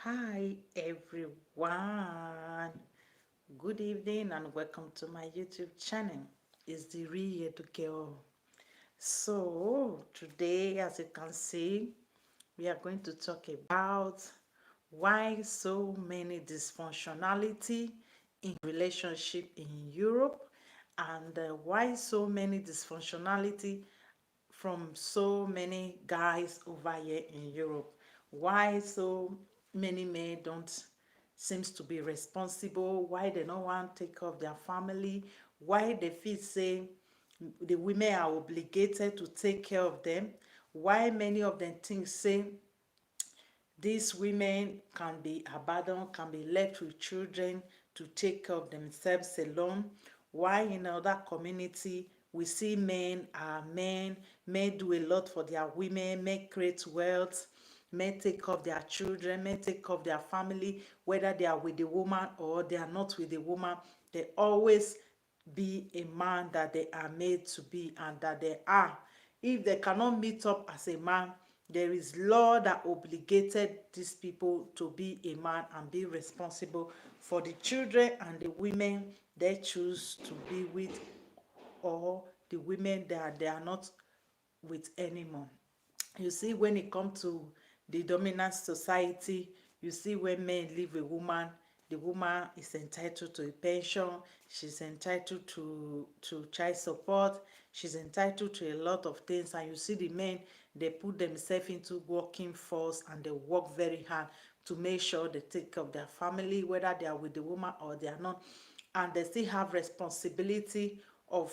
Hi everyone. Good evening and welcome to my YouTube channel. It's the real girl. So today, as you can see, we are going to talk about why so many dysfunctionality in relationship in Europe and why so many dysfunctionality from so many guys over here in Europe. Why so many men don't seems to be responsible, why they don't want to take care of their family, why they feel say the women are obligated to take care of them, why many of them think say these women can be abandoned, can be left with children to take care of themselves alone. Why in other community we see men are men do a lot for their women, men create wealth, men take care of their children, men take care of their family, whether they are with the woman or they are not with the woman. They always be a man that they are made to be and that they are. If they cannot meet up as a man, there is law that obligated these people to be a man and be responsible for the children and the women they choose to be with, or the women that they are not with anymore. You see, when it comes to the dominant society, you see when men leave a woman, the woman is entitled to a pension, she's entitled to child support, she's entitled to a lot of things. And you see the men, they put themselves into working force and they work very hard to make sure they take care of their family, whether they are with the woman or they are not. And they still have responsibility of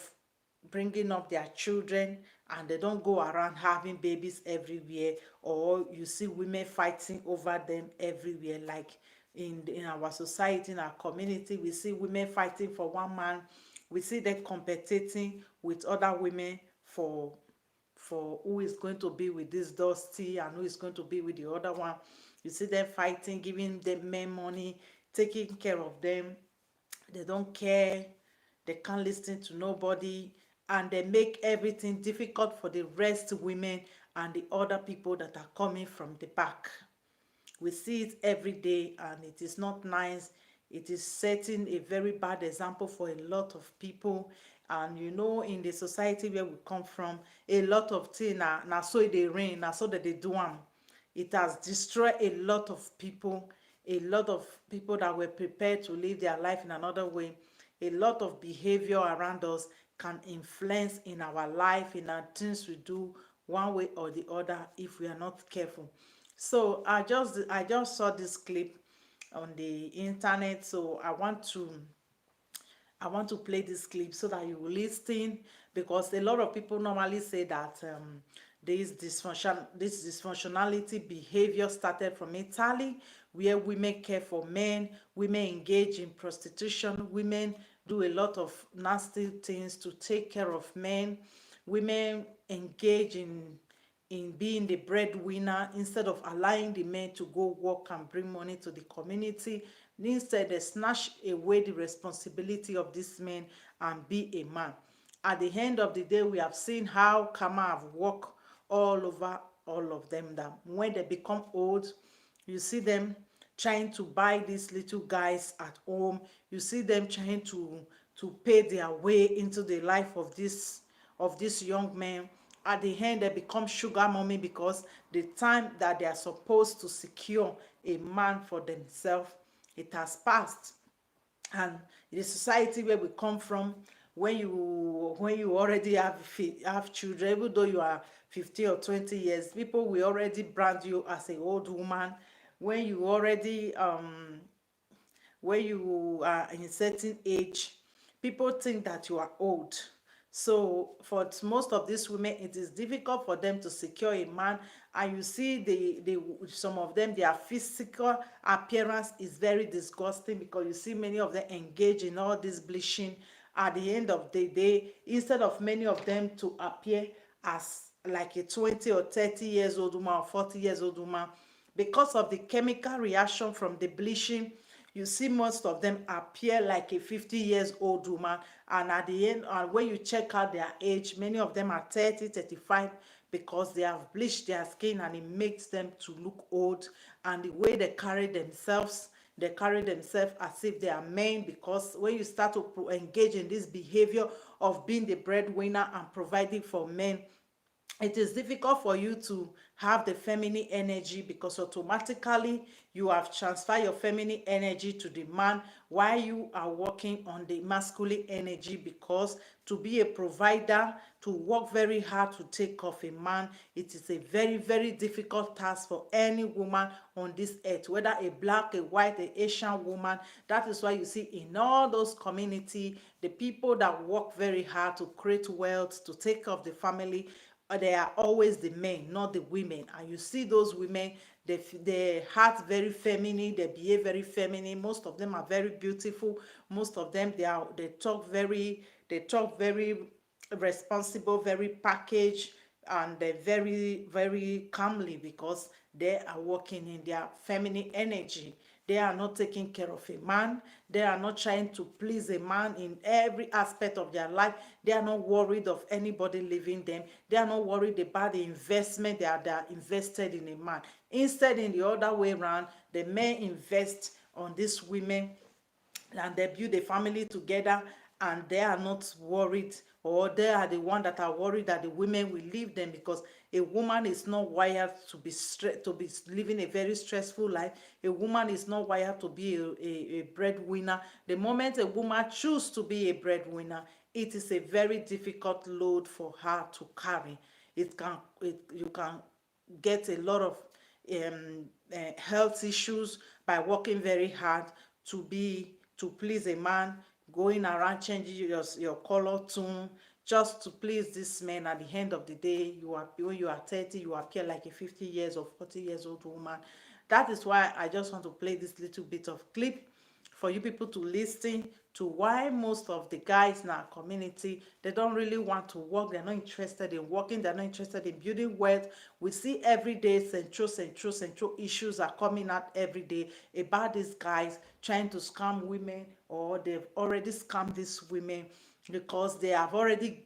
bringing up their children, and they don't go around having babies everywhere, or you see women fighting over them everywhere. Like in our society, in our community, we see women fighting for one man, we see them competing with other women for who is going to be with this Dusty and who is going to be with the other one. You see them fighting, giving them men money, taking care of them. They don't care, they can't listen to nobody, and they make everything difficult for the rest women and the other people that are coming from the back. We see it every day and it is not nice. It is setting a very bad example for a lot of people. And you know, in the society where we come from, a lot of things na so they rain, na so that they do them. It has destroyed a lot of people that were prepared to live their life in another way. A lot of behavior around us can influence in our life, in our things we do one way or the other if we are not careful. So I just saw this clip on the internet, so I want to play this clip so that you will listen, because a lot of people normally say that this dysfunctionality behavior started from Italy, where women care for men, women engage in prostitution, women do a lot of nasty things to take care of men, women engage in being the breadwinner instead of allowing the men to go work and bring money to the community. Instead, they snatch away the responsibility of this man and be a man. At the end of the day, we have seen how karma have worked all over all of them, that when they become old, you see them trying to buy these little guys at home. You see them trying to pay their way into the life of this young man. At the end, they become sugar mommy, because the time that they are supposed to secure a man for themselves, it has passed. And the society where we come from, when you already have children, even though you are 50 or 20 years, people will already brand you as an old woman. When you already when you are in a certain age, people think that you are old. So for most of these women, it is difficult for them to secure a man. And you see some of them, their physical appearance is very disgusting, because you see many of them engage in all this bleaching. At the end of the day, instead of many of them to appear as like a 20 or 30 years old woman or 40 years old woman, because of the chemical reaction from the bleaching, you see most of them appear like a 50 years old woman. And at the end, when you check out their age, many of them are 30, 35. because they have bleached their skin and it makes them to look old. And the way they carry themselves as if they are men, because when you start to engage in this behavior of being the breadwinner and providing for men, it is difficult for you to have the feminine energy, because automatically you have transferred your feminine energy to the man while you are working on the masculine energy. Because to be a provider, to work very hard to take off a man, it is a very, very difficult task for any woman on this earth, whether a black, a white, a Asian woman. That is why you see in all those community, the people that work very hard to create wealth, to take off the family, they are always the men, not the women. And you see those women, they heart very feminine, they behave very feminine. Most of them are very beautiful. Most of them, they talk very responsible, very packaged, and they're very, very calmly, because they are working in their feminine energy. They are not taking care of a man. They are not trying to please a man in every aspect of their life. They are not worried of anybody leaving them. They are not worried about the investment they are invested in a man. Instead, in the other way around, the men invest on these women and they build a family together, and they are not worried, or they are the one that are worried that the women will leave them, because a woman is not wired to be to be living a very stressful life. A woman is not wired to be a breadwinner. The moment a woman chooses to be a breadwinner, it is a very difficult load for her to carry. You can get a lot of health issues by working very hard to please a man, going around changing your color tone just to please this man. At the end of the day, when you are 30, you appear like a 50 years or 40 years old woman. That is why I just want to play this little bit of clip for you people to listen to why most of the guys in our community, they don't really want to work. They're not interested in working. They're not interested in building wealth. We see every day central issues are coming out every day about these guys trying to scam women, or they've already scammed these women, because they have already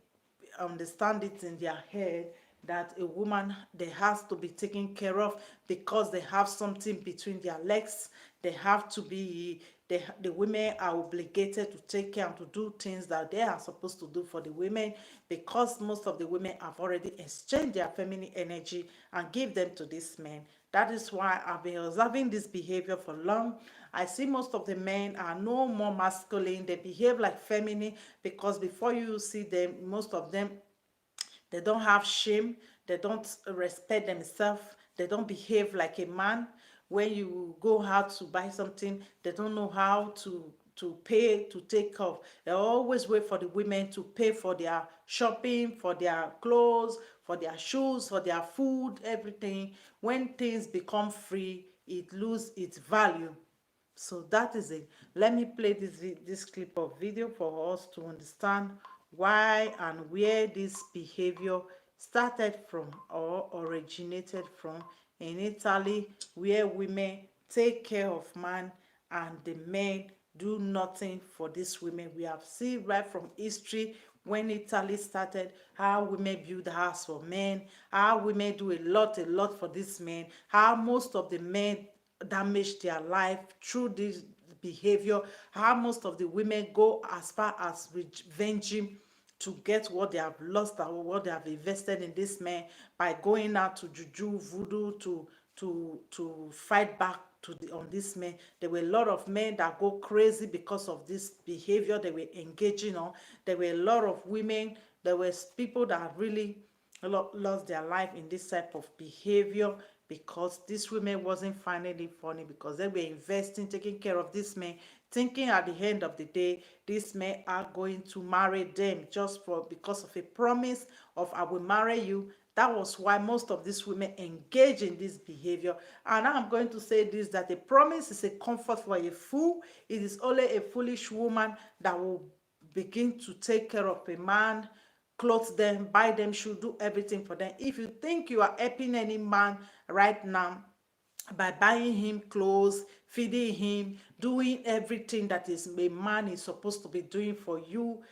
understand it in their head that a woman, they has to be taken care of, because they have something between their legs. They have to be, the women are obligated to take care and to do things that they are supposed to do for the women, because most of the women have already exchanged their feminine energy and give them to this men. That is why I've been observing this behavior for long. I see most of the men are no more masculine. They behave like feminine, because before you see them, most of them, they don't have shame. They don't respect themselves. They don't behave like a man. When you go out to buy something, they don't know how to pay to take off. They always wait for the women to pay for their shopping, for their clothes, for their shoes, for their food, everything. When things become free, it loses its value. So that is it. Let me play this clip of video for us to understand why and where this behavior started from or originated from in Italy, where women take care of man and the men do nothing for these women. We have seen right from history, when Italy started, how women build house for men, how women do a lot for these men, how most of the men damage their life through this behavior, how most of the women go as far as revenging to get what they have lost or what they have invested in this man, by going out to juju voodoo to fight back on this man. There were a lot of men that go crazy because of this behavior they were engaging on. There were a lot of women, there was people that really lost their life in this type of behavior, because these women wasn't finding it funny, because they were investing, taking care of this man, thinking at the end of the day these men are going to marry them just for because of a promise of I will marry you. That was why most of these women engage in this behavior. And I'm going to say this, that a promise is a comfort for a fool. It is only a foolish woman that will begin to take care of a man, clothe them, buy them should do everything for them. If you think you are helping any man right now by buying him clothes, feeding him, doing everything that is a man is supposed to be doing for you,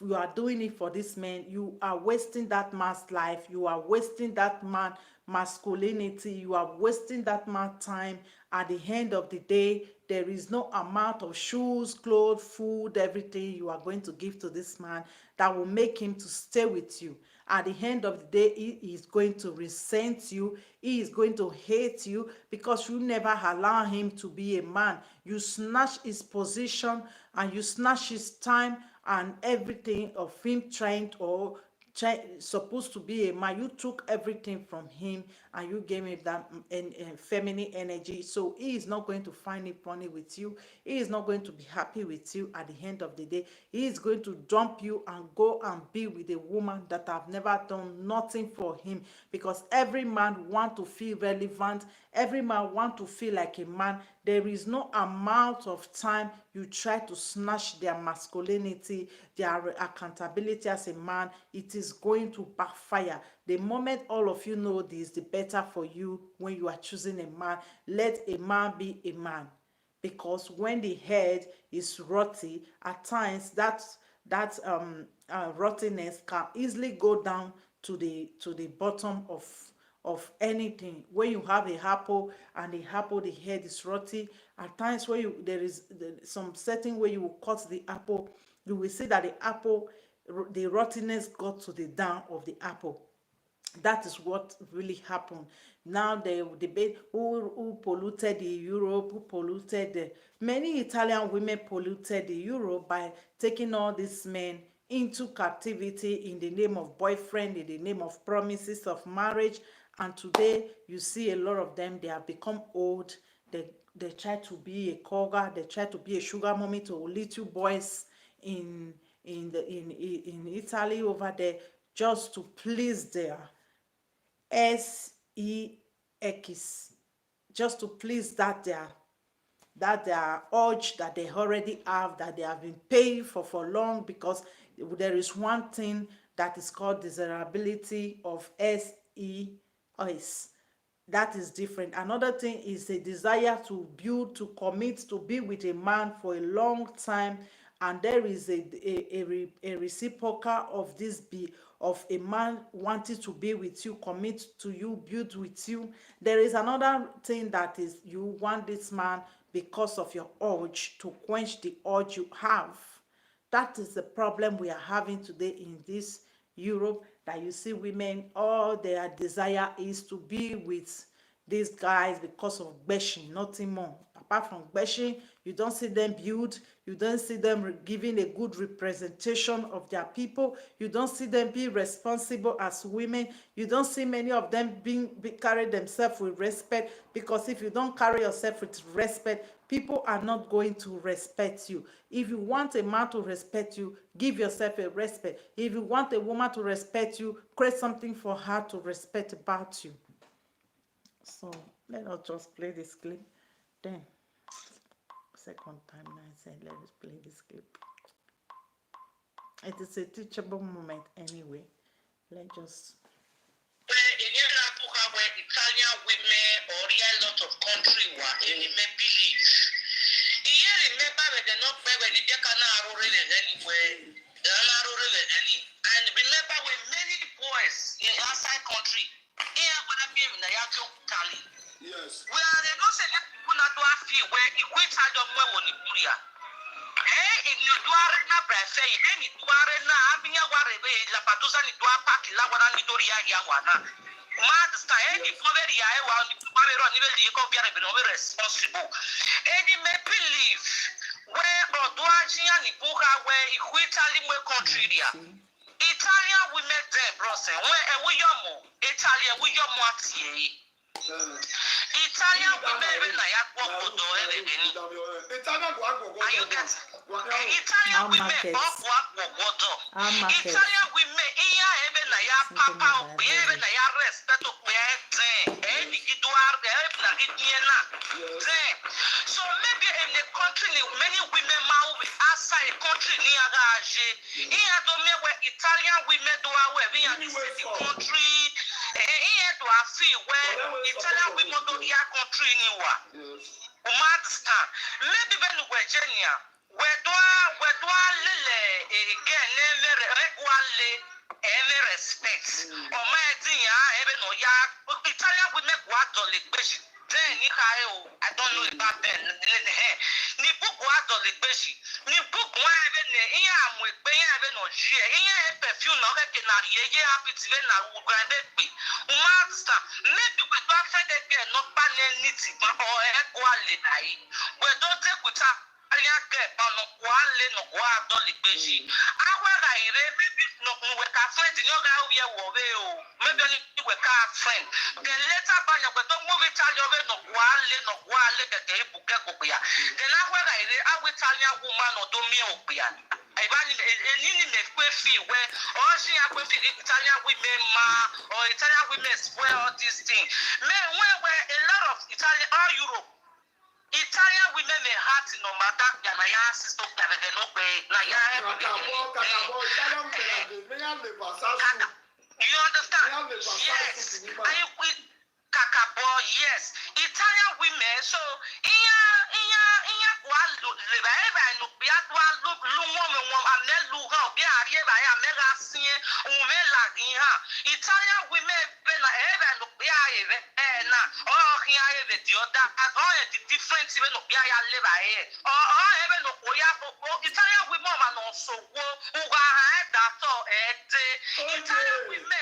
you are doing it for this man, you are wasting that man's life, you are wasting that man masculinity, you are wasting that man's time. At the end of the day, there is no amount of shoes, clothes, food, everything you are going to give to this man that will make him to stay with you. At the end of the day, he is going to resent you, he is going to hate you, because you never allow him to be a man. You snatch his position and you snatch his time and everything of him trying to, or supposed to be a man. You took everything from him and you gave him that feminine energy. So he is not going to find it funny with you, he is not going to be happy with you. At the end of the day, he is going to dump you and go and be with a woman that have never done nothing for him. Because every man want to feel relevant, every man want to feel like a man. There is no amount of time you try to snatch their masculinity, their accountability as a man, it is going to backfire. The moment all of you know this, the better for you. When you are choosing a man, let a man be a man. Because when the head is rotty, at times that rottenness can easily go down to the bottom of anything. When you have a apple and the apple, the head is rotty, at times when you there is some setting where you will cut the apple, you will see that the apple, the rottenness got to the down of the apple. That is what really happened. Now they will debate who polluted the Europe, who polluted the, many Italian women polluted the Europe by taking all these men into captivity in the name of boyfriend, in the name of promises of marriage. And today you see a lot of them, they have become old. They try to be a cougar, they try to be a sugar mommy to little boys in in Italy over there, just to please their sex, just to please that their urge that they already have, that they have been paying for long. Because there is one thing that is called desirability of SES, that is different. Another thing is a desire to build, to commit, to be with a man for a long time. And there is a reciprocal of this, be of a man wanting to be with you, commit to you, build with you. There is another thing that is, you want this man because of your urge, to quench the urge you have. That is the problem we are having today in this Europe, that you see women, all their desire is to be with these guys because of gbeshing, nothing more. Apart from gbeshing, you don't see them build, you don't see them giving a good representation of their people, you don't see them be responsible as women, you don't see many of them carry themselves with respect. Because if you don't carry yourself with respect, people are not going to respect you. If you want a man to respect you, give yourself a respect. If you want a woman to respect you, create something for her to respect about you. So let us just play this clip. Then second time I said let us play this clip. It is a teachable moment anyway. Let's just Italian women or a lot of country were any may believe. You remember when they not when they can anywhere, they are any. And remember when many boys in outside country, here would have been in the Italy. Yes. Where they don't say that people not do a feel where you quit out of where on the Korea. Hey, if you do a na brafe, any duare na abinya warebe la patusa ni dua paki la wana ni doria ya wana. Mad sta any poveri ya wa ni pavero ni veli ko biare be no responsible. Any may believe where or dua chia ni buka where Italy we country dia. Italian women there, bros, where we yomo, Italian we yomo atie. Italian women na ya gbogbodò erebeni. Are you get? Italian women gbogbodò. Italian women iya ebe na ya papa ope ebe na ya respect ope eden. Ni giduar ebe na gidiena. So maybe in the country many women mau outside the country ni agaje. Iya do me where Italian women do away we are the country. Iya do a feel where Italian women do their country ni wa. Understand? Maybe when Virginia, where do any respect. Or my dear, even no ya Italian women go out on the beshi. Then I don't know about then. Ni book what on the beshi. Ni book one even here I'm with pay even no G. Here perfume no can not ye happy to then I will grant it be. Master, maybe we don't find it again, not ban anything, but or equally. We don't take with her. No quale no guardo li beji. Awara ire maybe no we ka friend no ga we wo maybe we ka friend. Then later banya we don't move Italian we no guale ke ibuke ko ya. Then awara ire awe Italian woman no do mi opia. Ibani ni ne kwe fi we or she akwe fi Italian women ma or Italian women spoil all these things. Men when a lot of Italian or Europe Italian women may heart no matter than my sister that they no pay. You understand? Yes. Kakabo, yes. Italian women, so Italian women different even Italian women are not so Italian women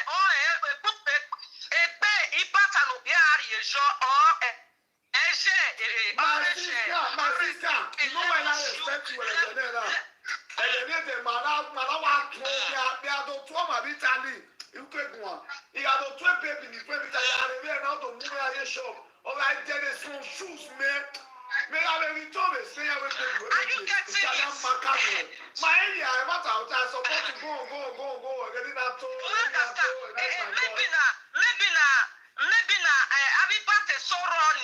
my sister, you know when I respect you and then Malawa to trauma Italy. You take one. He had a 12 baby in the baby that I out of movie shop. All I did is some shoes, man. May I be told me, say I will take you. Are you getting it? My area, I'm not out. I support to go. Getting that told. Maybe everybody so wrong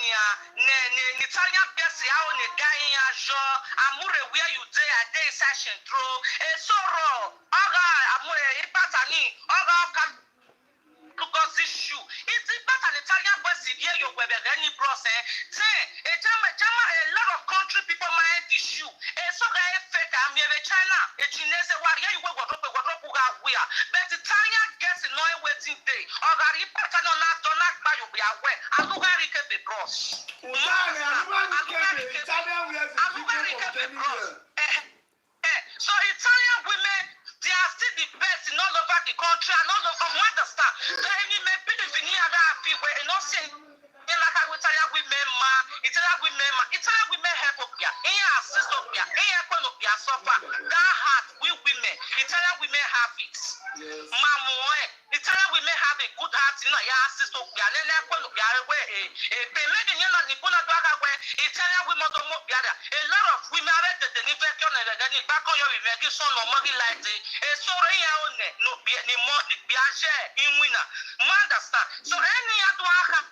ne Italian best ya o ne guy ya jo amure where you dey a day session through e so wrong oga amure ipatani oga because this shoe it's better an Italian best here you webe any process say a lot of country people mind the shoe e so guy fake am here China e Chinese warrior you go drop ga wear but Italian guess no waiting day oga ipatani no na you be aware. I'm not going to be bros. So Italian women, they are still the best in all over the country and all over understand. So any men believe in here that people and not saying Italian women help up here. Here assist up here. Here come up here suffer. That heart we women. Italian women have it. Mamu Italian women have a good heart, you know, yeah, sister, yeah, then I put the other way. They make it, you know, Italian women don't move the other. A lot of women are ready to live and then back on your revenge, son or money like it. Sorry, no, be any more, be a share in winner. Understand? So, any other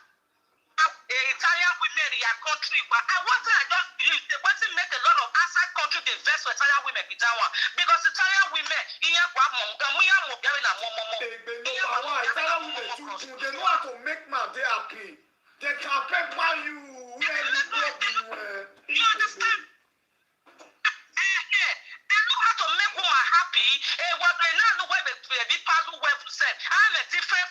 Italian women in your country, but I don't believe they want to make a lot of outside country the best for Italian women because Italian women in your they know how to make man they happy. They can pay by you. You understand? They know how to make woman happy. What they now know where the people web said. I'm a different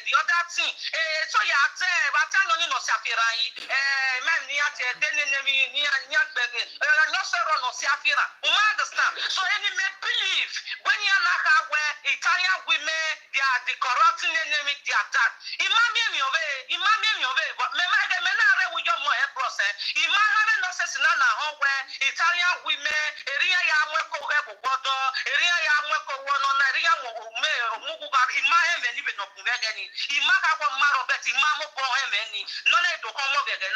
the other thing. So you are there, but I don't know Safirai. Man, near the enemy near no Safira. Understand? So any may believe when you are not aware Italian women, they are the corrupting enemy, they are that. But Italian women, area Yamako Water, area Yamako one area Imaka Maro Betty Mamo Bohemeni, no let to come over again.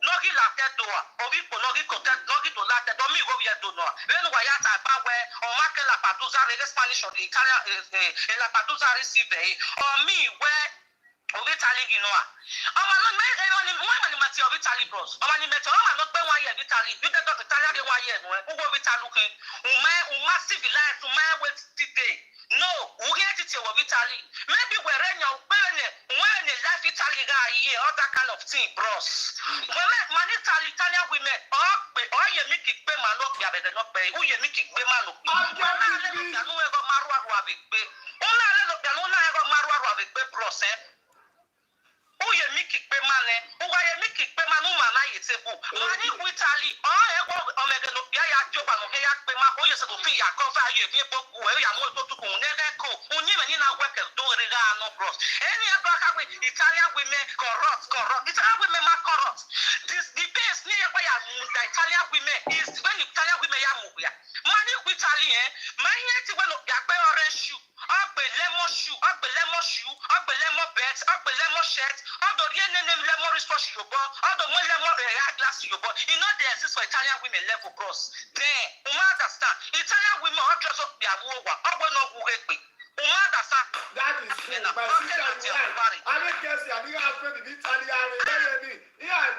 Nogi la door, Obipo Nogi Cotet, Nogi to Latte, Domi Govia Dono, then Wayata Bawe, or Makela Paduza, the Spanish or the Italian, La Paduza receive, or me where of Italy, you know. When Mati of Italy, bros. Omani Meto, not by 1 year Italy. You don't have Italy 1 year. Who will Italy looking? Uma civilized, Uma wait today. No, we get it of Italy. Maybe we're when the life Italy guy here, all that kind of thing, bros. When man Italian women, or you make it pay man up, you not pay. Who you make it pay man up? Bros, eh? Uye miki pe mane, uye miki pe manu mana yitebu. Mani Italy, ego omega no ya ya joba no ya pe ma uye se to fi ya cover you bi boku e ya mo to tu kun nege ko. Unyi me ni na work do re ga no bros. Any abaka we Italian women corrupt. Italian women ma corrupt. The base ni e ya the Italian women is when Italian women ya mu ya. Mani Italy mani ti we no ya pe orange shoe. Lemon shoe, lemon belt, lemon shirt, lemon wristwatch your ball, lemon glass your ball. You know they exist for Italian women level cross. Then, understand? Italian women all dress up their wowa, not who hate. Understand? That is true. My sister is right. I don't guess you are not friend in Italy. Yeah,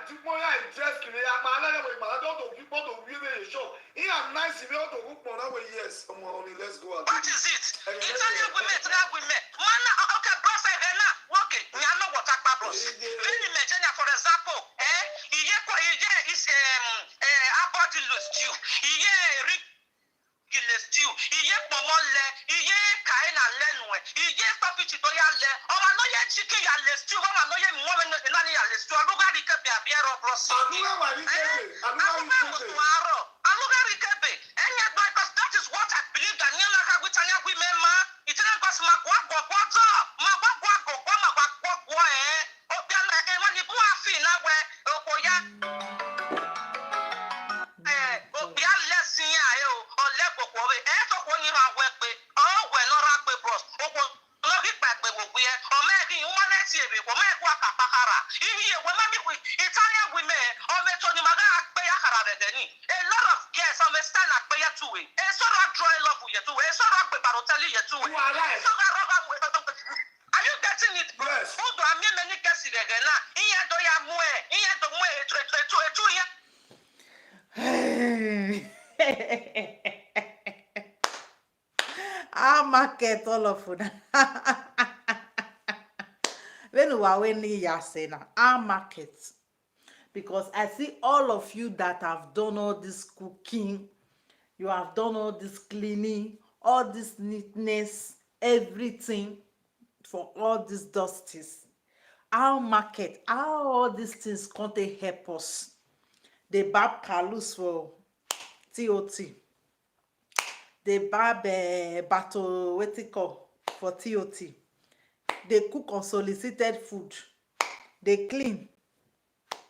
dressed in a man. I don't know people to view the show. Yeah, nice if you want to look for another yes. Let's go. What is it? Italian women, man, okay, bros, okay, we are not what I bros. For example, is about stew. Stew. Kaina lenwe. Papi chitoya le. Chicken ya le stew. Mwomen nani ya le stew. Aluga rikepe abiero bros. Aluga rikepe. Because that is what I believe that Nyana Witanya women ma. It's not because Italian women, a lot of girls understand that prayer too. A sort of dry love with you too. A sort of barotelli you too. You are right. Are you getting it? Yes. Who do I mean many cases again? Here do ya mue. Here do mue. I market all of them. When we are winning, you say now, I market. Because I see all of you that have done all this cooking, you have done all this cleaning, all this neatness, everything for all these dusties. Our market, how all these things can't they help us? They bab calus for TOT. They bab battle what it call for TOT. They cook unsolicited food. They clean.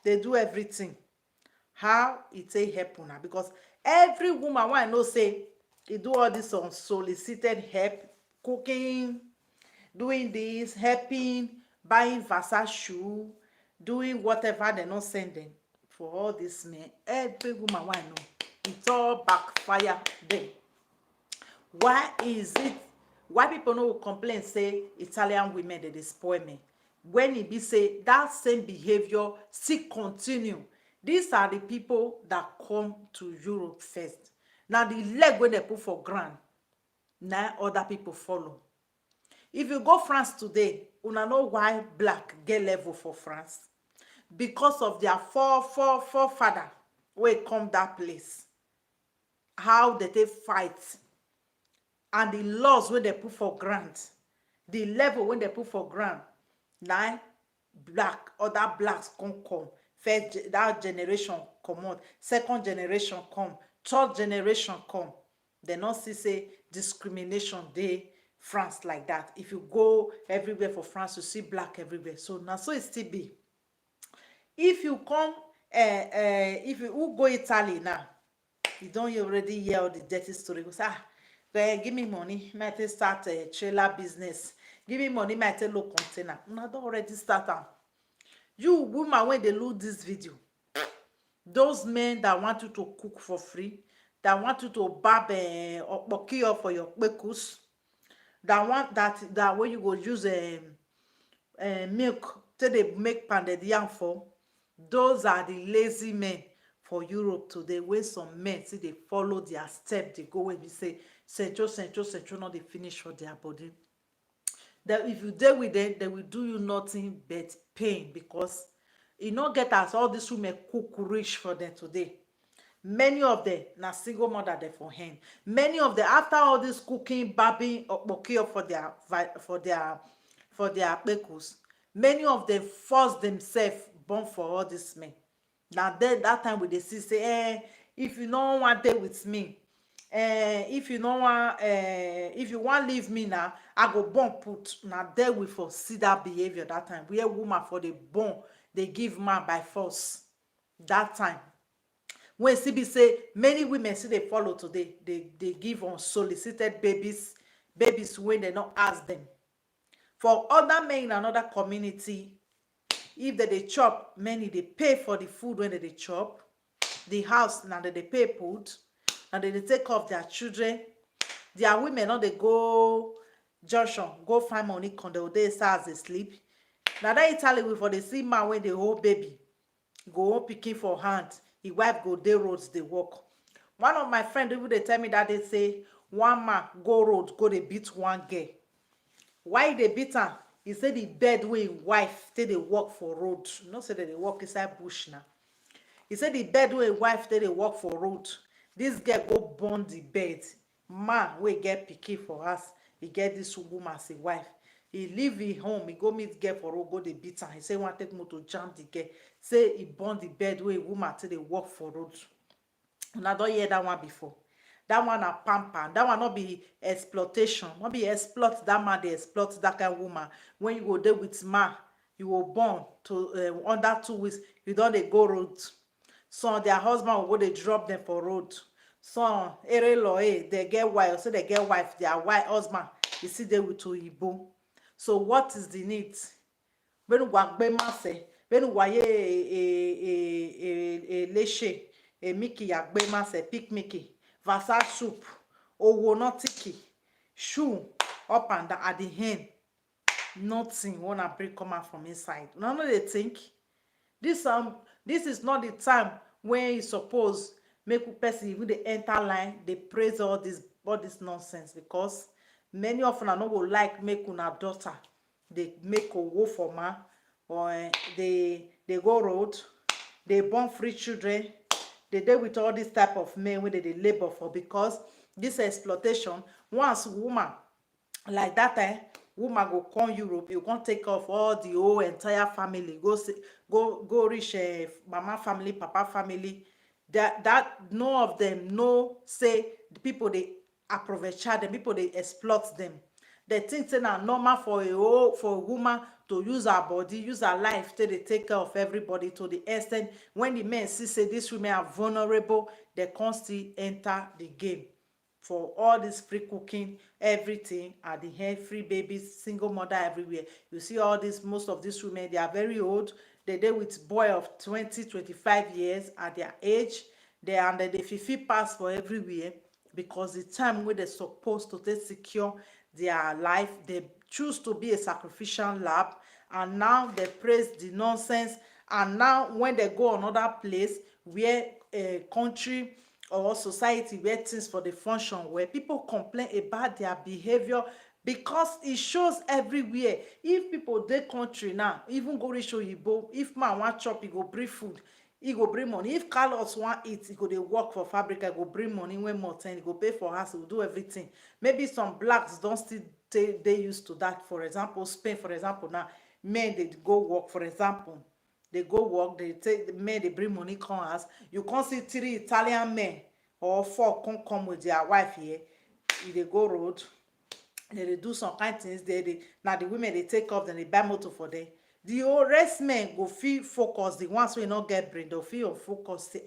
They do everything. How it help una? Because every woman I know say they do all this unsolicited help, cooking, doing this, helping, buying Versace shoe, doing whatever they not sending for all this men. Every woman I know, it all backfire them. Why is it? Why people no complain say Italian women they spoil me? When it be say that same behavior still continue. These are the people that come to Europe first. Now the leg when they put for ground, now other people follow. If you go France today, una know why black get level for France? Because of their forefather wey come that place. How they fight. And the laws when they put for ground, the level when they put for ground, now other blacks come. First that generation come out, second generation come, third generation come. They not see say discrimination dey France like that. If you go everywhere for France, you see black everywhere. So now so it still be. If you come, if you who go Italy now, you don't already hear all the dirty story. You say, give me money, might start a trailer business. Give me money, might low container. Una don't already start am. You woman, when they look this video, those men that want you to cook for free, that want you to barb okpokio for your kpekus, that want that way you go use milk till they make pounded yam for. Those are the lazy men for Europe today, wey some men see they follow their step, they go wey be say central no dey finish for their body. That if you dey with them, they will do you nothing but pain, because e no get as all these women cook reach for them today. Many of them na single mother dem for hand. Many of them, after all this cooking, babbing okpokio for their kpekus, many of them force themselves born for all these men. Na then that time we dey see say, if you no wan dey with me, if you no wan if you wan leave me now, I go born put. Na there we for see that behavior that time, where woman for the born dey give man by force. That time when still be say many women still dey follow today, dey give unsolicited babies wey dem no ask them. For other men in another community, if dem dey chop, many dey pay for the food wey dem dey chop. The house na dem dey pay put, and dem dey take off their children. Their women no dey go junction go find money, come dem go dey inside as dey sleep. Na that Italy we for dey see man wey dey hold baby, go hold pikin for hand, his wife go dey roads dey work. One of my friend even dey tell me that day say one man go road go dey beat one girl. Why e dey beat am? He say the bed wey him wife take dey work for road, you know say dem dey work inside bush na. He say the bed wey him wife take dey work for road, this girl go burn the bed. Man wey get pikin for house, he get this woman as him wife. He leave him home, he go meet girl for road, go dey beat am. He say he wan take motor jam the girl, say he burn the bed wey him woman take dey work for road. Una don hear that one before? That one na pamper. That one no be exploitation, no be exploit. That man dey exploit that kind of woman. When you go dey with man, you go born to under 2 weeks, you don dey go road. Some their husband will go dey drop them for road. Some they get wife, so they get wife, their wife husband you see dey with oyibo. So what is the need? Benu wa gbe mase, benu wa ye leshe, miki ya gbe mase, pick Mickey, vasa soup, owo no tiki, shoe up and down. At the end, nothing wanna bring come out from inside. None of they think this is not the time when you suppose make a person even dey enter line, they praise all this nonsense, because many of una no go like make una daughter they make owo for man, or they go road, they born free children, they dey with all this type of men wey they labor for, because this exploitation. Once woman like that time, woman go come Europe, you can't take off all the whole entire family, go reach mama family, papa family. That none of them know say the people they approach them, people they exploit them. They think say na normal for a woman to use her body, use her life till they take care of everybody, to the extent when the men see say these women are vulnerable, they can't still enter the game for all this free cooking, everything at the end, free babies, single mother everywhere. You see all this, most of these women, they are very old. They dey with boy of 20-25 years at their age. They under the 50 pass for everywhere, because the time when they're supposed to take secure their life, they choose to be a sacrificial lamb, and now they praise the nonsense. And now when they go another place where a country or society where things for the function, where people complain about their behavior, because it shows everywhere. If people dey country now, even go reach oyibo, if man wan chop, he go bring food, he go bring money. If Carlos wan eat, he go dey work for fabric, he go bring money. When more time, he go pay for house, he go do everything. Maybe some blacks don still dey used to that. For example, Spain, for example, now men dey go work, for example, they go work, they take the men, they bring money come house. You can't see 3 Italian men or 4 come with their wife here. If they go road, they do some kind things. Now the women they take off, then they buy motor for them. The whole rest men go feel focus. The ones who not get brain, they'll feel focus. Say,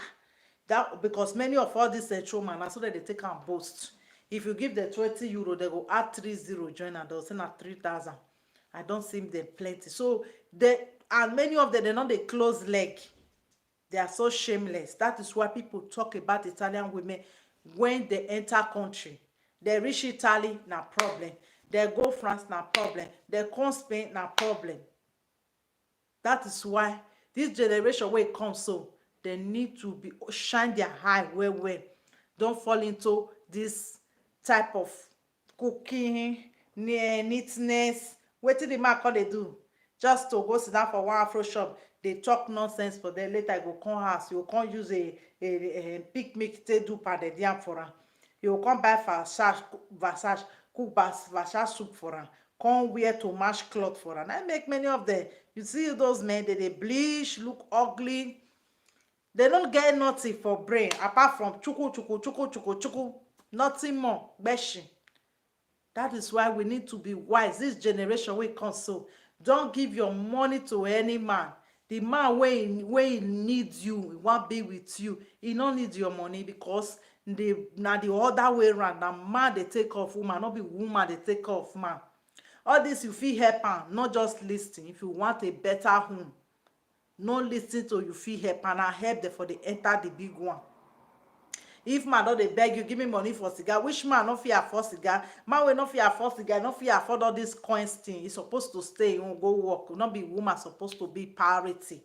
that because many of all these central man, so that they take and boast. If you give them 20 euro, they go add 30 join, and they'll send at 3,000. I don't see them plenty. So and many of them, they know they close leg. They are so shameless. That is why people talk about Italian women when they enter country. They reach Italy, na problem. They go France, na problem. They come Spain, na problem. That is why this generation wey come so, they need to be shine their eye well well. Don't fall into this type of cooking neatness. Wetin the man come dey do? Just to go sit down for one afro shop, dey talk nonsense for there. Later you go come house, you go come use a picnic take do pounded yam for am. You go come buy Versace cook Versace soup for am, come wear to match cloth for am. Na make many of them, you see those men, they bleach, look ugly. They don't get nothing for brain apart from chuku chuku chuku chuku chuku, nothing more gbeshi. That is why we need to be wise. This generation wey come so, don't give your money to any man. The man wey need you, he wan be with you, he no need your money, because na the other way round. Na man dey take off woman, no be woman dey take off man. All this you fit help am, not just lis ten. If you want a better home, no lis ten to you fit help am, na help dem for dey enter the big one. If man don dey beg you, give me money for cigar, which man no fit afford cigar? Man wey no fit afford cigar, no fit afford all these coins thing, e suppose to stay home go work. No be woman suppose to be priority.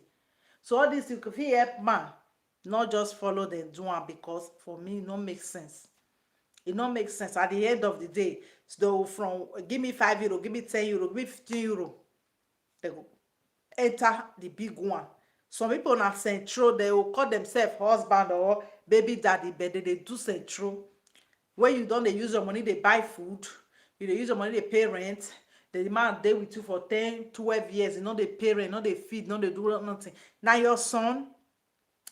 So all this you fit help man, not just follow dem do am, because for me e no make sense. E no make sense. At the end of the day, so from give me €5, give me €10, give me €15, they go enter the big one. Some people na centro, they will call themselves husband or baby daddy, but they do centro. When you don dey use your money, they buy food, you dey use your money, they pay rent. The man dey with you for 10, 12 years, you know they pay rent, no dey feed, no dey do nothing. Now your son,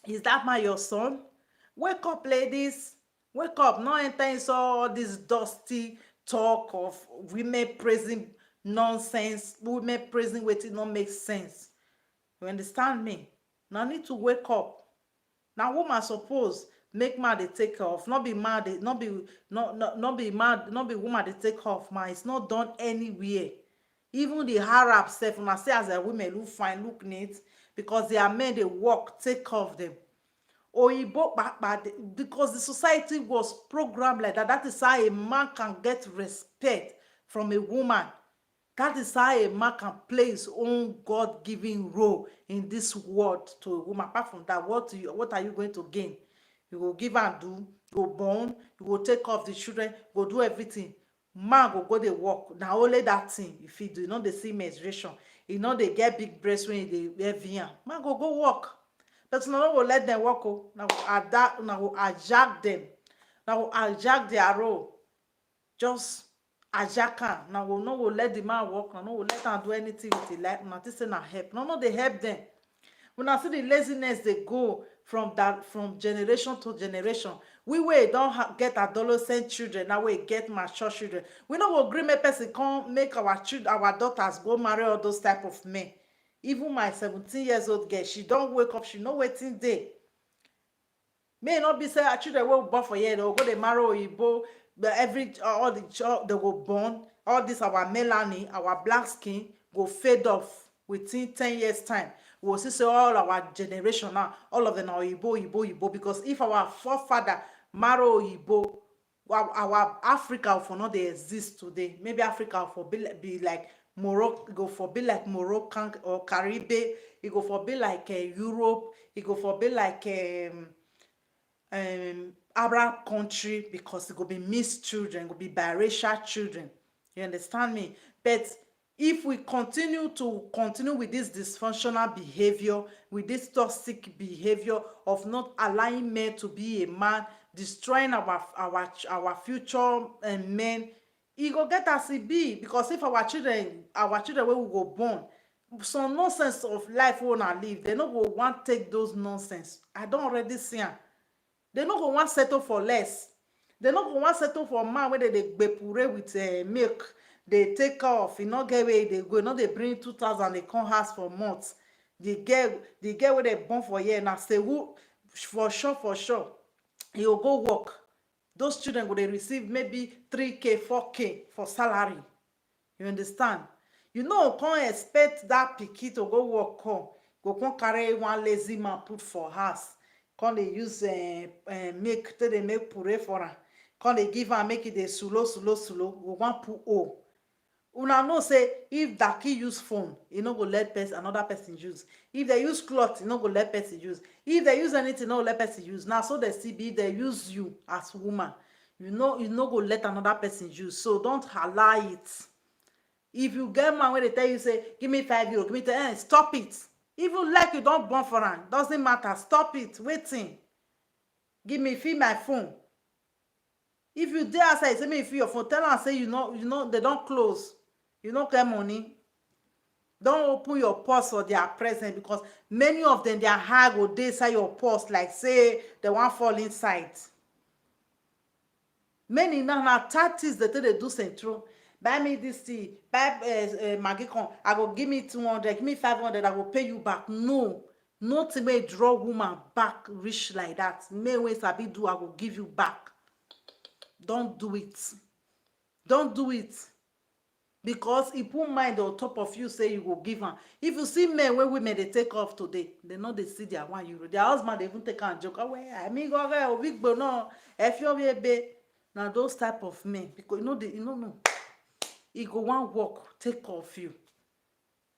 is that man your son? Wake up, ladies. Wake up. No enter inside all this dusty talk of women praising nonsense, women praising wetin no make sense. You understand me? Now need to wake up. Now woman suppose make man dey take off. Not be man dey, not be man, not be woman dey take off man. It's not done anywhere. Even the Arab self, una see as their women look fine, look neat, because their men dey work, take off them. Oyibo because the society was programmed like that. That is how a man can get respect from a woman. That is how a man can play his own God-given role in this world to a woman. Apart from that, what are you going to gain? You go give and do, you go born, you go take off the children, you go do everything. Man go dey work. Now only that thing if he do, you know they see menstruation, you know they get big breast when they heavy. Man go work. But no go let them work. Now go hijack them. Now go hijack their role. Just hijack am. Now go no go let the man work. Now no go let am do anything with the life. Now this say na help. No they help them. When I see the laziness they go from generation to generation. We don't get adolescent children. Now we get mature children. We no go gree make person come make our children, our daughters go marry all those type of men. Even my 17 years old girl, she don't wake up, she know wetin dey. May not be say her children will born for here, they will go dey marry oyibo, but all the child they go born, all this our melanin, our black skin go fade off within 10 years time. We will see say all our generation now, all of them are oyibo, because if our forefather marry oyibo, our Africa for not dey exist today. Maybe Africa for be like Morocco, go for be like Moroccan or Caribbean, it go for be like Europe, it go for be like Arab country, because it go be mixed children, go be biracial children. You understand me? But if we continue with this dysfunctional behavior, with this toxic behavior of not allowing men to be a man, destroying our future men, e go get as e be. Because if our children wey we go born, some nonsense of life wey una live, they no go want take those nonsense. I don already see am. They no go want settle for less. They no go want settle for man wey dey gbepure with milk. They take off, e no get where they go, no dey bring 2,000, they come house for months. The girl wey they born for here na say who for sure he will go work. Those children go dey receive maybe 3K 4K for salary. You understand? You know, can't expect that pikin to go work, come carry one lazy man put for house, come dey use make till they make puree for am, come dey give am make it dey sulo, go wan put o. Una know say if Daki use phone, e no go let another person use. If they use cloth, e no go let person use. If they use anything, no go let person use. Now so they see be if they use you as woman, you no go let another person use. So don't allow it. If you get man wey dey tell you say give me €5, give me 10, stop it. Even like you don born for am, doesn't matter, stop it. Wetin? Give me feel my phone. If you dey outside say make you feel your phone, tell am say you know they don close, you no get money. Don open your purse for their present, because many of them their heart go dey inside your purse like say they wan fall inside. Many now na tactics dey take dey do centro. Buy me this thing, buy maggi corn, I go give me 200, give me 500, I go pay you back. No, nothing wey draw woman back reach like that. Men wey sabi do, I go give you back. Don't do it. Don't do it. Because e put mind on top of you say you go give am. If you see men wey women dey take off today, they no dey see their €1. Their husband dey even take am joke. Oh, I go big no. If you be na those type of men, because you know e go wan work take off you,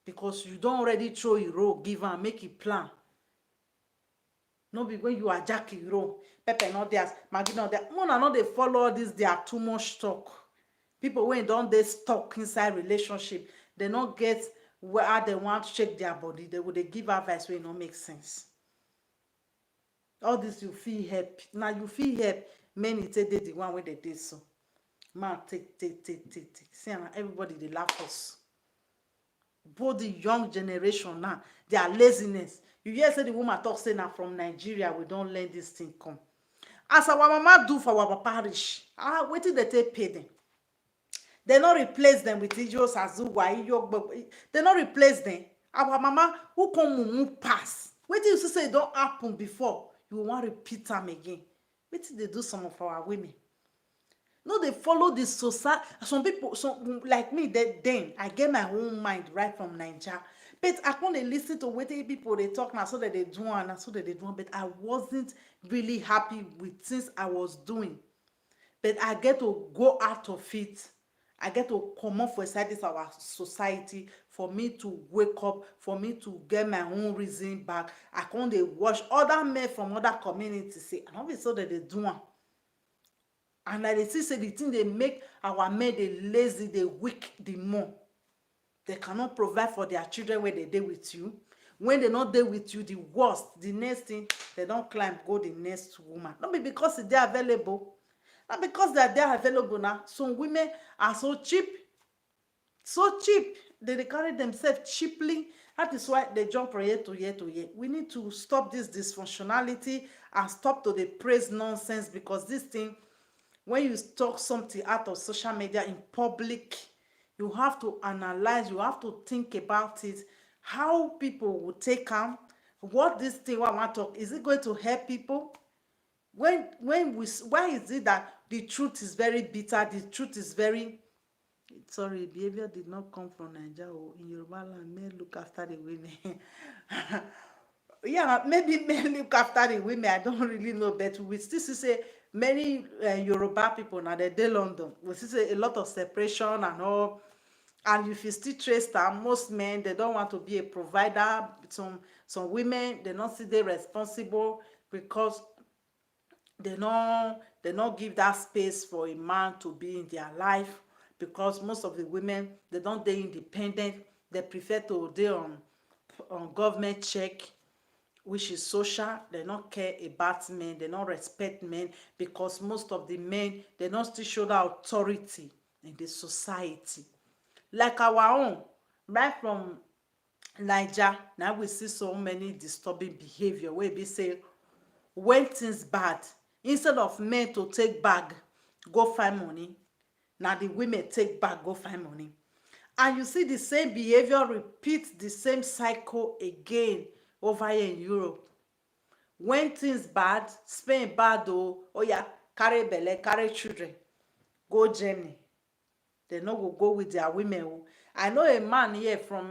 because you don already throw e role give am make e plan. No be when you are jackie role, pepper not there, maggi not there. Una no dey follow all this their too much talk. People wey don dey stuck inside relationship, they no get where they want to shake their body, they go dey give advice wey no make sense. All this you fit help. Now you fit help men take dey the one wey they dey so. Man take. See na everybody dey laugh us. Both the young generation now, their laziness. You hear say the woman talk say na from Nigeria we don learn this thing come. As our mama do for our parish, wetin dey take pay them? They no replace them with ijos azuwa iyo. They no replace them. Our mama who come mumu pass. Wetin you say don happen before, you wan repeat am again. Wetin dey do some of our women? No, they follow the society. Some people, some like me, then I get my own mind right from Nigeria. But I can't listen to what people they talk now, so that they do and so that they do. But I wasn't really happy with things I was doing. But I get to go out of it. I get to come off for inside this our society, for me to wake up, for me to get my own reason back. I can't they watch other men from other communities say, I don't be so that they do one. And like they say the thing they make our men they lazy, they weak the more. They cannot provide for their children when they dey with you. When they not there with you, the worst, the next thing, they don't climb, go the next woman. Not be because they are available. Not because they are available now. Some women are so cheap. So cheap. They carry themselves cheaply. That is why they jump from year to year to year. We need to stop this dysfunctionality and stop to the praise nonsense, because this thing, when you talk something out of social media in public, you have to analyze, you have to think about it, how people will take them, what this thing I want to talk, is it going to help people? Why is it that the truth is very bitter, the truth is very, sorry, behavior did not come from Nigeria. In Yoruba land, men look after the women. Yeah, maybe men look after the women, I don't really know, but we still say many Yoruba people now they London, we still say a lot of separation and all. And if you still trace that, most men they don't want to be a provider. Some women they not see they responsible, because they not give that space for a man to be in their life, because most of the women they don't they independent. They prefer to dey on government check, which is social. They don't care about men, they don't respect men, because most of the men they don't still show that authority in the society. Like our own, right from Niger, now we see so many disturbing behavior where we say when things bad, instead of men to take bag go find money, now the women take bag go find money. And you see the same behavior repeat the same cycle again over here in Europe. When things bad, Spain bad, oh yeah, carry belle, carry children, go Germany. They no go with their women. I know a man here from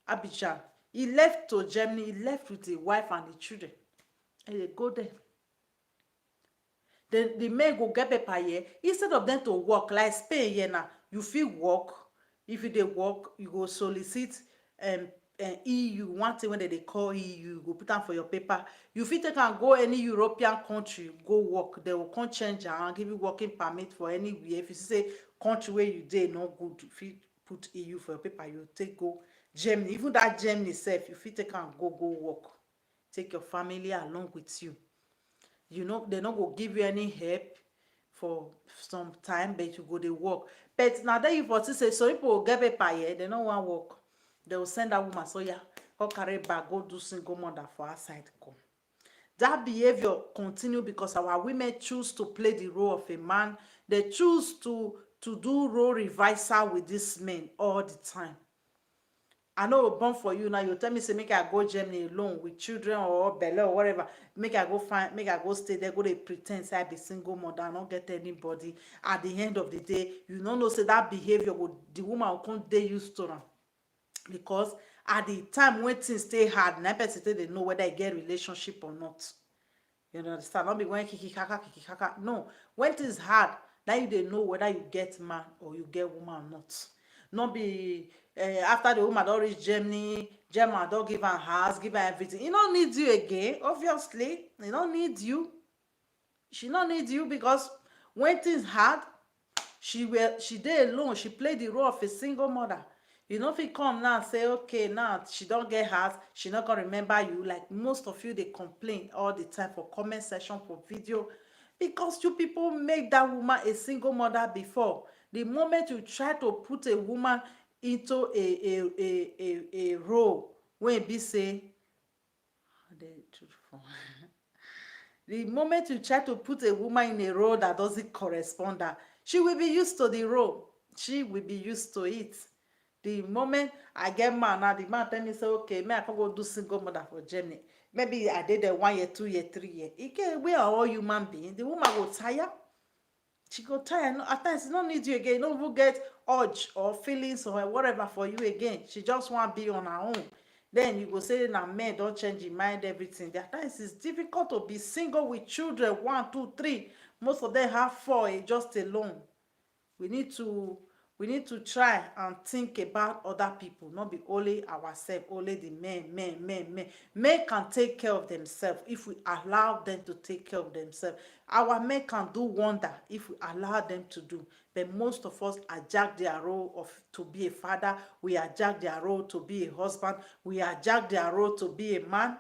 Abidjan. He left to Germany. He left with the wife and the children. And they go there. the men go get paper here instead of them to work like Spain here now. You fit work. If you dey work, you go solicit um, EU, one thing wey dem dey call EU, you go put am for your paper. You fit take am go any European country go work. Dem go come change am, give you working permit for anywhere. If you see say country wey you dey no good, you fit put EU for your paper. You take go Germany. Even that Germany sef, you fit take am go work. Take your family along with you. You know, they no go give you any help for some time, but you go dey work. But na there you for see say some people go get paper here, they no wan work. They will send that woman, so yeah, go carry bag, go do single mother for outside come. That behavior continue because our women choose to play the role of a man. They choose to do role reversal with these men all the time. I no go born for you now. You tell me say make I go Germany alone with children or belle or whatever. Make I go stay there, go dey pretend say I be single mother, I no get anybody. At the end of the day, you no know say that behavior the woman will come dey used to am. Because at the time when things stay hard, na person dey know whether e get relationship or not. You understand? Not be when kiki kaka. No, when things hard, now you dey know whether you get man or you get woman or not. Not be after the woman don reach Germany, German don give am house, give am everything. E no need you again, obviously. E no need you. She no need you because when things hard, she dey alone. She play the role of a single mother. You no fit come now and say okay, now she don get house, she not gonna remember you. Like most of you, they complain all the time for comment section, for video, because you people make that woman a single mother before. The moment you try to put a woman into a role when be say the moment you try to put a woman in a role that doesn't correspond her, she will be used to the role. She will be used to it. The moment I get man now, the man tell me say okay, me I can go do single mother for Germany. Maybe I did there 1 year, 2 year, 3 year. We are all human beings. The woman will tire. She go tire. No, at times, she don't need you again. You don't even get urge or feelings or whatever for you again. She just want to be on her own. Then you go say na men don't change your mind, everything. At times it's difficult to be single with children, 1, 2, 3. Most of them have 4, just alone. We need to try and think about other people, not be only ourselves, only the men. Men can take care of themselves if we allow them to take care of themselves. Our men can do wonder if we allow them to do. But most of us hijack their role of to be a father. We hijack their role to be a husband. We hijack their role to be a man.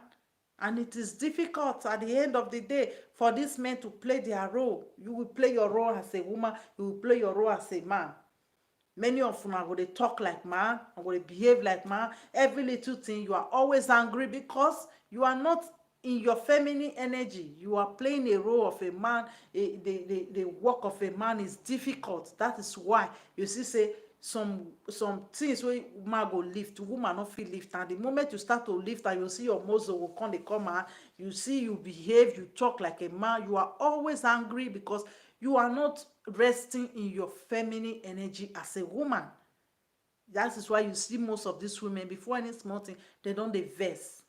And it is difficult at the end of the day for these men to play their role. You will play your role as a woman. You will play your role as a man. Many of them are going to talk like man, are going to behave like man. Every little thing, you are always angry because you are not in your feminine energy. You are playing a role of a man. The work of a man is difficult. That is why you see say some things wey man go lift, woman no fit lift, and the moment you start to lift and you see your muscle will come out, you see you behave, you talk like a man, you are always angry because you are not resting in your feminine energy as a woman. That is why you see most of these women, before any small thing, they don't dey vex.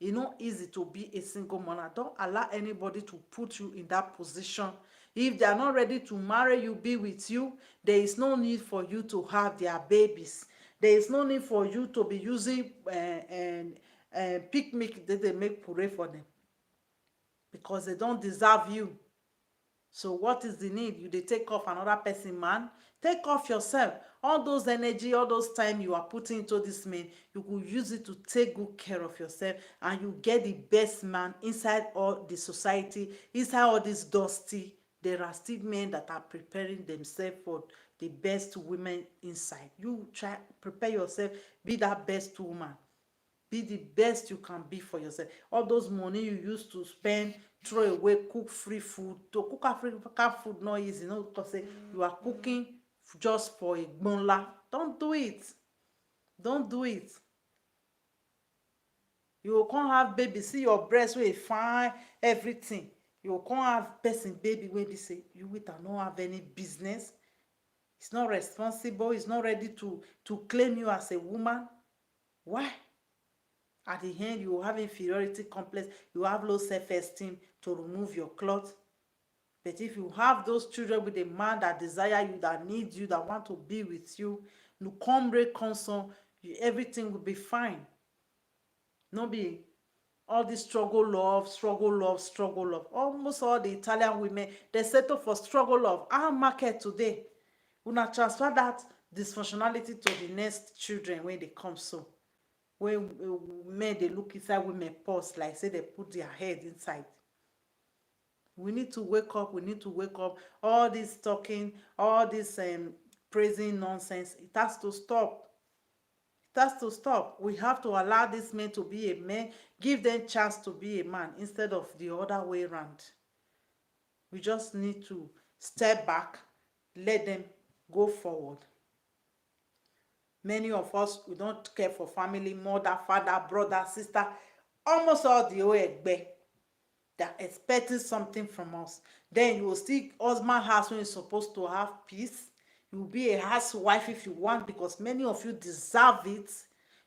It's not easy to be a single mother. Don't allow anybody to put you in that position. If they are not ready to marry you, be with you, there is no need for you to have their babies. There is no need for you to be using picnic that they make puree for them, because they don't deserve you. So what is the need? You dey take off another person man? Take off yourself. All those energy, all those time you are putting into this man, you could use it to take good care of yourself, and you get the best man inside all the society, inside all this dusty. There are still men that are preparing themselves for the best women inside. You try prepare yourself, be that best woman. Be the best you can be for yourself. All those money you used to spend, throw away, cook free food. To cook African food not easy, no, because say you are cooking just for a gbonla. Don't do it. Don't do it. You will come have baby, see your breast wey fine, everything. You will come have person baby wey be say you with am no have any business. It's not responsible. It's not ready to claim you as a woman. Why? At the end, you will have inferiority complex. You have low self-esteem to remove your cloth. But if you have those children with a man that desire you, that needs you, that want to be with you, no come break console, everything will be fine. No be all this struggle love, struggle love, struggle love. Almost all the Italian women, they settle for struggle love. Our market today, una transfer that dysfunctionality to the next children when they come. So when men they look inside women purse, like say they put their head inside. We need to wake up. We need to wake up. All this talking, all this praising nonsense, it has to stop. It has to stop. We have to allow this man to be a man, give them chance to be a man instead of the other way around. We just need to step back, let them go forward. Many of us, we don't care for family, mother, father, brother, sister, almost all the Oegbe. They're expecting something from us. Then you will see husband house when you're supposed to have peace. You will be a housewife if you want, because many of you deserve it.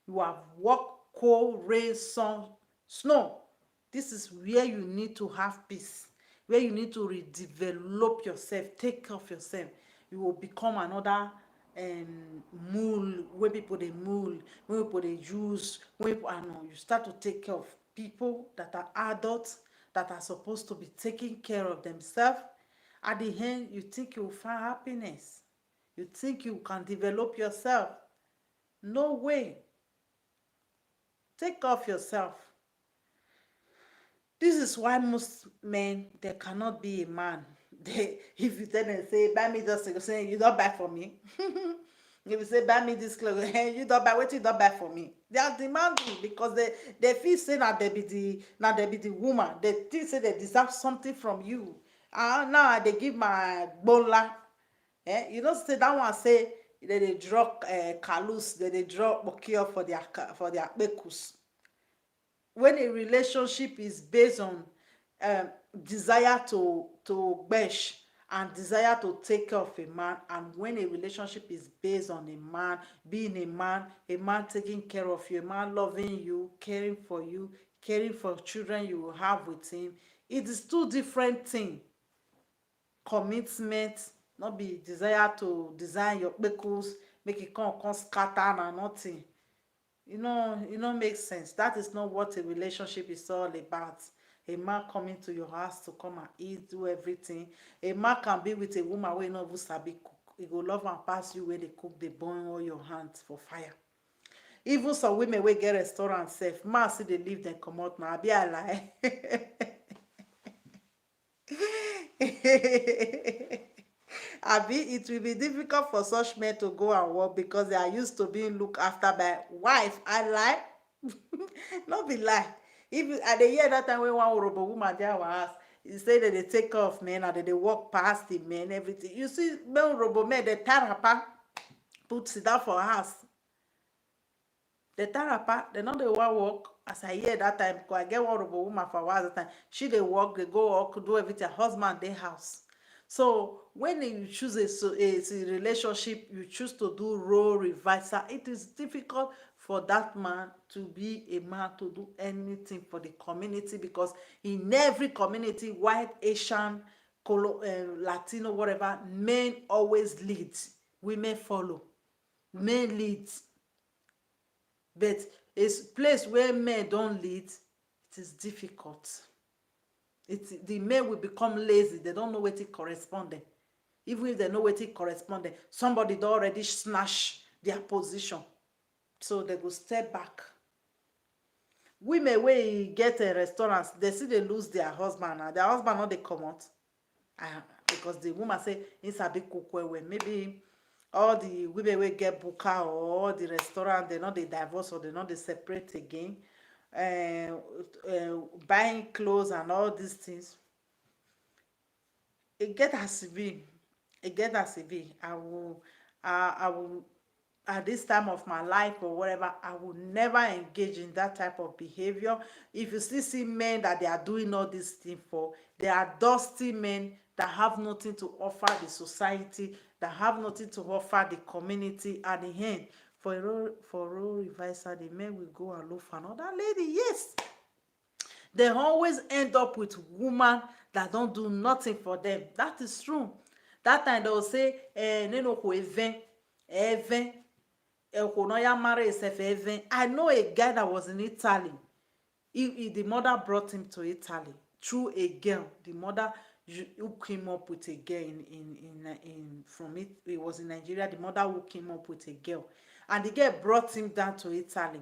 You have worked, cold, rain, sun, snow. This is where you need to have peace, where you need to redevelop yourself, take care of yourself. You will become another mule, when people they mule, when people they use, when people, I know, you start to take care of people that are adults, that are supposed to be taking care of themselves. At the end, you think you will find happiness. You think you can develop yourself. No way. Take care of yourself. This is why most men, they cannot be a man. If you tell them, say, buy me this, they say, you don't buy for me. If you say, buy me this clothes, hey, you don't buy, what you don't buy for me? They are demanding because they feel say that they be the woman. They think say they deserve something from you. Now they give my bola. You don't say that one say they draw kalus, they draw bokio for their bekus. When a relationship is based on desire to besh and desire to take care of a man, and when a relationship is based on a man being a man taking care of you, a man loving you, caring for children you will have with him, it is two different things. Commitment, not be desire to design your kpekus, make it come scatter and nothing. It don't make sense. That is not what a relationship is all about. A man coming to your house to come and eat, do everything. A man can be with a woman wey no even sabi cook. He go love and pass you when they cook, they burn all your hands for fire. Even some women wey get restaurant sef, man still dey leave them comot na, abi I lie? Abi it will be difficult for such men to go and work because they are used to being looked after by wife. I lie? No be lie. If I dey hear that time when one Yoruba woman dey our house, he say that they take care of men and that they walk past the men, everything. You see, men Yoruba men, they tie wrapper, put sit down for house. They tie wrapper, they no dey wan work. As I hear that time, because I get one Yoruba woman for a while that time, she dey work, they go work, do everything. Her husband dey house. So when you choose a relationship, you choose to do role reversal, it is difficult for that man to be a man to do anything for the community, because in every community, white, Asian, Latino, whatever, men always lead, women follow. Men lead. But a place where men don't lead, it is difficult. The men will become lazy. They don't know wetin correspond them. Even if they know wetin correspond them, somebody don already snatch their position, so they go step back. Women wey get a restaurant, they still dey lose their husband, and their husband no dey comot, because the woman say him sabi cook well well. Maybe all the women wey get buka or all the restaurant, they no dey divorce or they no dey separate again. Buying clothes and all these things, it get as e be. I will at this time of my life or whatever, I will never engage in that type of behavior. If you still see men that they are doing all these things for, they are dusty men that have nothing to offer the society, that have nothing to offer the community. At the end, for role reversal, the men will go and look for another lady. Yes, they always end up with woman that don't do nothing for them. That is true. That time they will say, neno ko even, ya marry himself even. I know a guy that was in Italy. The mother brought him to Italy through a girl. The mother hooked him up with a girl in from it. It was in Nigeria. The mother hooked him up with a girl, and the girl brought him down to Italy.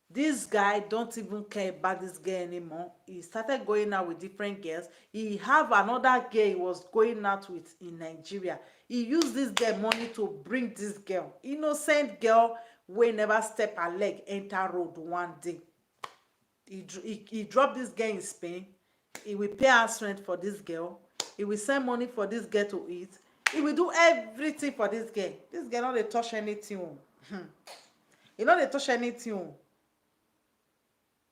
This guy don't even care about this girl anymore. He started going out with different girls. He have another girl he was going out with in Nigeria. He used this girl money to bring this girl, innocent girl, wey never step her leg enter road one day. He dropped this girl in Spain. He will pay house rent for this girl. He will send money for this girl to eat. He will do everything for this girl. This girl no dey touch anything o. He no dey touch anything o.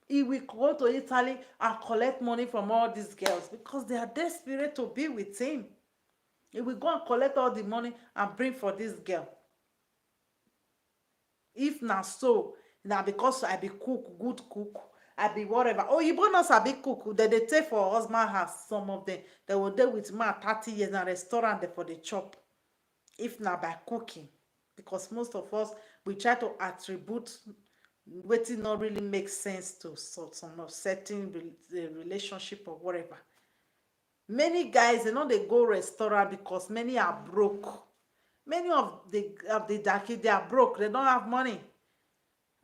He will go to Italy and collect money from all these girls because they are desperate to be with him. He will go and collect all the money and bring for this girl. If na so, na because I be cook, good cook, I be whatever. Oh, you no sabi cook, dem dey take for husband house. Some of them, they will dey with man 30 years na restaurant dey for the chop. If na by cooking, because most of us, we try to attribute wetin no really make sense to some of certain relationship or whatever. Many guys, they no dey go restaurant because many are broke. Many of the daki, they are broke. They don't have money.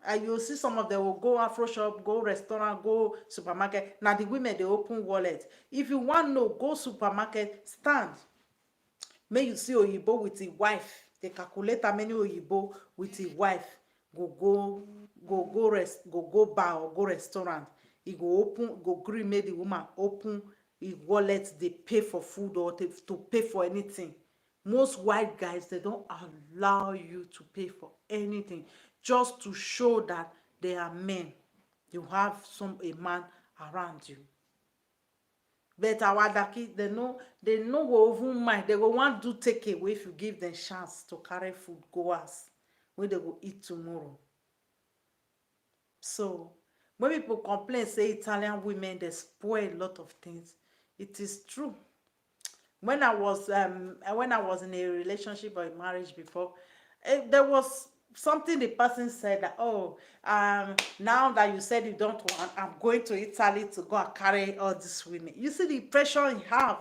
And you'll see some of them will go afro shop, go restaurant, go supermarket. Now the women, they open wallet. If you want to know, go supermarket, stand. May you see Oyibo with his wife. They calculate how many Oyibo with his wife go bar or go restaurant. He go open, go gree, make the woman open his wallet. They pay for food or to pay for anything. Most white guys, they don't allow you to pay for anything just to show that they are men. You have a man around you. But our daki, they know go even mind. They go want to take away if you give them chance to carry food go house where they go eat tomorrow. So when people complain, say Italian women they spoil a lot of things, it is true. When I was in a relationship or a marriage before, there was something the person said that, oh, now that you said you don't want, I'm going to Italy to go and carry all these women. You see the pressure he have.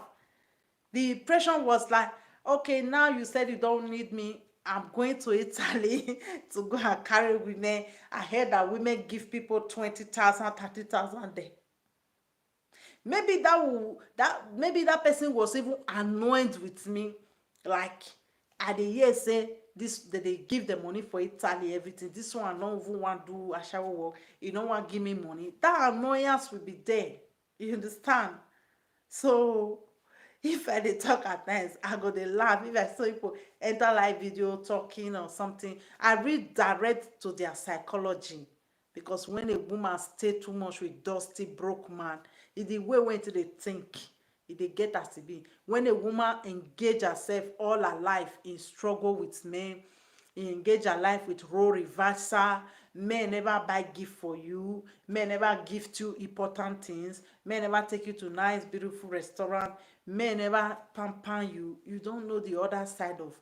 The impression was like, okay, now you said you don't need me, I'm going to Italy to go and carry women. I heard that women give people 20,000, 30,000 there. Maybe maybe that person was even annoyed with me. Like, I dey hear say this, they give the money for Italy, everything. This one I don't even want to do a shower work. You don't want to give me money. That annoyance will be there. You understand? So if I dey talk at times, I go dey laugh. If I saw people enter live video talking or something, I read direct to their psychology. Because when a woman stay too much with dusty, broke man, it's the way when they think, they get as it be. When a woman engage herself all her life in struggle with men, engage her life with role reversal, men never buy gift for you, men never gift you important things, men never take you to nice, beautiful restaurant, men never pamper you. You don't know the other side of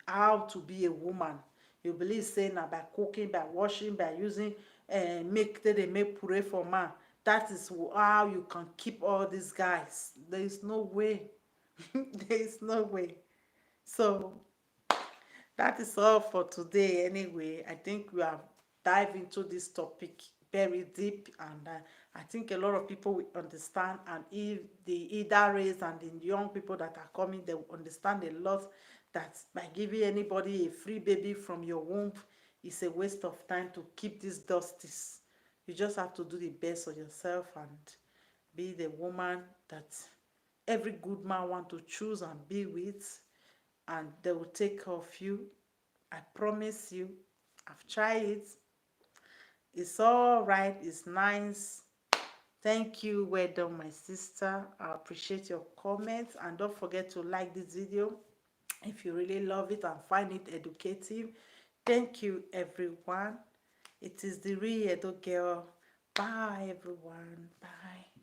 how to be a woman. You believe saying na by cooking, by washing, by using they make puree for man. That is how you can keep all these guys. There is no way. There is no way. So that is all for today anyway. I think we have dived into this topic very deep, and I think a lot of people will understand, and if the either race and the young people that are coming, they will understand a lot that by giving anybody a free baby from your womb is a waste of time to keep these dusties. You just have to do the best for yourself and be the woman that every good man want to choose and be with, and they will take care of you. I promise you. I've tried it. It's all right. It's nice. Thank you. Well done, my sister. I appreciate your comments, and don't forget to like this video if you really love it and find it educative. Thank you, everyone. It is the real Edo girl. Bye, everyone. Bye.